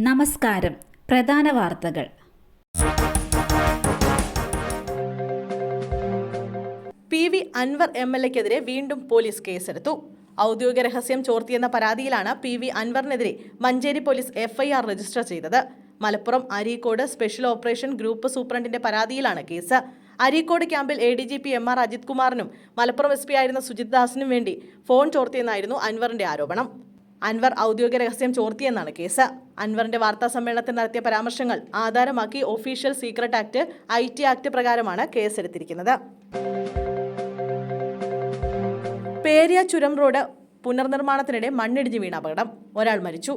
നമസ്കാരം. പ്രധാന വാർത്തകൾ. PV അൻവർ MLA-ക്കെതിരെ വീണ്ടും പോലീസ് കേസെടുത്തു. ഔദ്യോഗിക രഹസ്യം ചോർത്തിയെന്ന പരാതിയിലാണ് PV അൻവറിനെതിരെ മഞ്ചേരി പോലീസ് FIR രജിസ്റ്റർ ചെയ്തത്. Malappuram Areekode special operation group സൂപ്രണ്ടിന്റെ പരാതിയിലാണ് കേസ്. അരീക്കോട് ക്യാമ്പിൽ ADGP MR Ajith കുമാറിനും Malappuram SP ആയിരുന്ന സുജിത് ദാസിനും വേണ്ടി ഫോൺ ചോർത്തിയെന്നായിരുന്നു അൻവറിന്റെ ആരോപണം. അൻവർ ഔദ്യോഗിക രഹസ്യം ചോർത്തിയെന്നാണ് കേസ്. അൻവറിന്റെ വാർത്താ സമ്മേളനത്തിൽ നടത്തിയ പരാമർശങ്ങൾ ആധാരമാക്കി official secret act IT act പ്രകാരമാണ് കേസെടുത്തിരിക്കുന്നത്. പേരിയ ചുരം റോഡ് പുനർനിർമ്മാണത്തിനിടെ മണ്ണിടിഞ്ഞ് വീണ അപകടം, ഒരാൾ മരിച്ചു.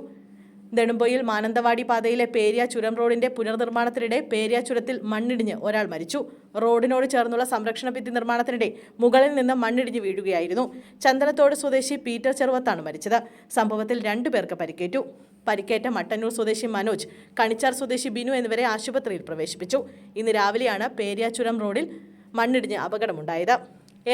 നെടുമ്പൊയിൽ മാനന്തവാടി പാതയിലെ പേരിയ ചുരം റോഡിന്റെ പുനർനിർമ്മാണത്തിനിടെ പേരിയ ചുരത്തിൽ മണ്ണിടിഞ്ഞ് ഒരാൾ മരിച്ചു. റോഡിനോട് ചേർന്നുള്ള സംരക്ഷണ ഭിത്തി നിർമ്മാണത്തിനിടെ മുകളിൽ നിന്ന് മണ്ണിടിഞ്ഞ് വീഴുകയായിരുന്നു. ചന്ദനത്തോട് സ്വദേശി പീറ്റർ ചെറുവത്താണ് മരിച്ചത്. സംഭവത്തിൽ 2 പേർക്ക് പരിക്കേറ്റു. പരിക്കേറ്റ മട്ടന്നൂർ സ്വദേശി മനോജ്, കണിച്ചാർ സ്വദേശി ബിനു എന്നിവരെ ആശുപത്രിയിൽ പ്രവേശിപ്പിച്ചു. ഇന്ന് രാവിലെയാണ് പേരിയ ചുരം റോഡിൽ മണ്ണിടിഞ്ഞ് അപകടമുണ്ടായത്.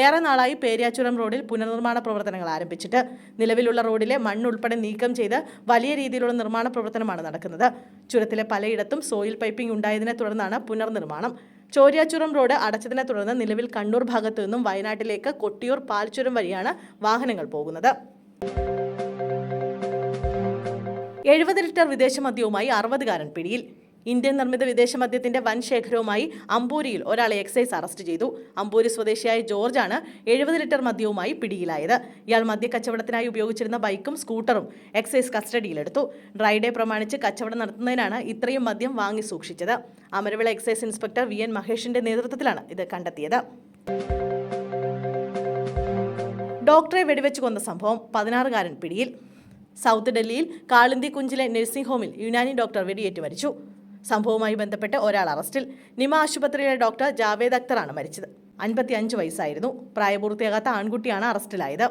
ഏറെ നാളായി പേരിയാച്ചുരം റോഡിൽ പുനർനിർമ്മാണ പ്രവർത്തനങ്ങൾ ആരംഭിച്ചിട്ട്. നിലവിലുള്ള റോഡിലെ മണ്ണുൾപ്പെടെ നീക്കം ചെയ്ത് വലിയ രീതിയിലുള്ള നിർമ്മാണ പ്രവർത്തനമാണ് നടക്കുന്നത്. ചുരത്തിലെ പലയിടത്തും സോയിൽ പൈപ്പിംഗ് ഉണ്ടായതിനെ തുടർന്നാണ് പുനർനിർമ്മാണം. ചോരിയാച്ചുരം റോഡ് അടച്ചതിനെ തുടർന്ന് നിലവിൽ കണ്ണൂർ ഭാഗത്തു നിന്നും വയനാട്ടിലേക്ക് കൊട്ടിയൂർ പാൽച്ചുരം വഴിയാണ് വാഹനങ്ങൾ പോകുന്നത്. 70 ലിറ്റർ വിദേശ മദ്യവുമായി 60കാരൻ പിടിയിൽ. ഇന്ത്യൻ നിർമ്മിത വിദേശ മദ്യത്തിന്റെ വൻ ശേഖരവുമായി അമ്പൂരിയിൽ ഒരാളെ എക്സൈസ് അറസ്റ്റ് ചെയ്തു. അമ്പൂരി സ്വദേശിയായ ജോർജാണ് 70 ലിറ്റർ മദ്യവുമായി പിടിയിലായത്. ഇയാൾ മദ്യക്കച്ചവടത്തിനായി ഉപയോഗിച്ചിരുന്ന ബൈക്കും സ്കൂട്ടറും എക്സൈസ് കസ്റ്റഡിയിലെടുത്തു. ഡ്രൈ ഡേ പ്രമാണിച്ച് കച്ചവടം നടത്തുന്നതിനാണ് ഇത്രയും മദ്യം വാങ്ങി സൂക്ഷിച്ചത്. അമരവിള എക്സൈസ് ഇൻസ്പെക്ടർ VN മഹേഷിന്റെ നേതൃത്വത്തിലാണ് ഇത് കണ്ടെത്തിയത്. ഡോക്ടറെ വെടിവെച്ച് കൊന്ന സംഭവം, 16കാരൻ പിടിയിൽ. സൗത്ത് ഡൽഹിയിൽ കാളിന്തി കുഞ്ചിലെ നഴ്സിംഗ് ഹോമിൽ യുനാനി ഡോക്ടർ വെടിയേറ്റ് മരിച്ചു. സംഭവവുമായി ബന്ധപ്പെട്ട് ഒരാൾ അറസ്റ്റിൽ. നിമ ആശുപത്രിയിലെ ഡോക്ടർ ജാവേദ് അക്തറാണ് മരിച്ചത്. 55 വയസ്സായിരുന്നു. പ്രായപൂർത്തിയാകാത്ത ആൺകുട്ടിയാണ് അറസ്റ്റിലായത്.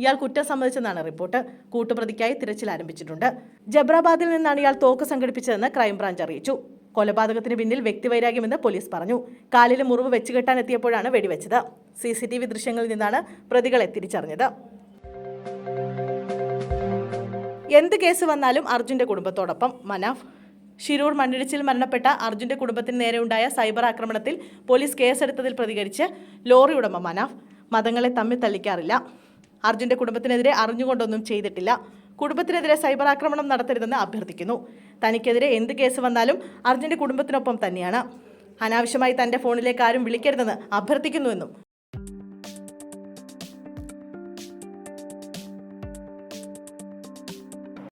ഇയാൾ കുറ്റം സമ്മതിച്ചെന്നാണ് റിപ്പോർട്ട്. കൂട്ടുപ്രതിക്കായി തിരച്ചിൽ ആരംഭിച്ചിട്ടുണ്ട്. ജബ്രാബാദിൽ നിന്നാണ് ഇയാൾ തോക്ക് സംഘടിപ്പിച്ചതെന്ന് ക്രൈംബ്രാഞ്ച് അറിയിച്ചു. കൊലപാതകത്തിന് പിന്നിൽ വ്യക്തിവൈരാഗ്യമെന്ന് പോലീസ് പറഞ്ഞു. കാലിൽ മുറിവ് വെച്ചുകെട്ടാൻ എത്തിയപ്പോഴാണ് വെടിവെച്ചത്. CCTV ദൃശ്യങ്ങളിൽ നിന്നാണ് പ്രതികളെ തിരിച്ചറിഞ്ഞത്. എന്ത് കേസ് വന്നാലും അർജുന്റെ കുടുംബത്തോടൊപ്പം മനാഫ്. ശിരൂർ മണ്ണിടിച്ചിൽ മരണപ്പെട്ട അർജുന്റെ കുടുംബത്തിന് നേരെയുണ്ടായ സൈബർ ആക്രമണത്തിൽ പോലീസ് കേസെടുത്തതിൽ പ്രതികരിച്ച് ലോറി ഉടമ മനാഫ്, മതങ്ങളെ തമ്മിൽ തല്ലിക്കാറില്ല. അർജുന്റെ കുടുംബത്തിനെതിരെ അറിഞ്ഞുകൊണ്ടൊന്നും ചെയ്തിട്ടില്ല. കുടുംബത്തിനെതിരെ സൈബർ ആക്രമണം നടത്തരുതെന്ന് അഭ്യർത്ഥിക്കുന്നു. തനിക്കെതിരെ എന്ത് കേസ് വന്നാലും അർജുന്റെ കുടുംബത്തിനൊപ്പം തന്നെയാണ്. അനാവശ്യമായി തന്റെ ഫോണിലേക്ക് ആരും വിളിക്കരുതെന്ന് അഭ്യർത്ഥിക്കുന്നുവെന്നും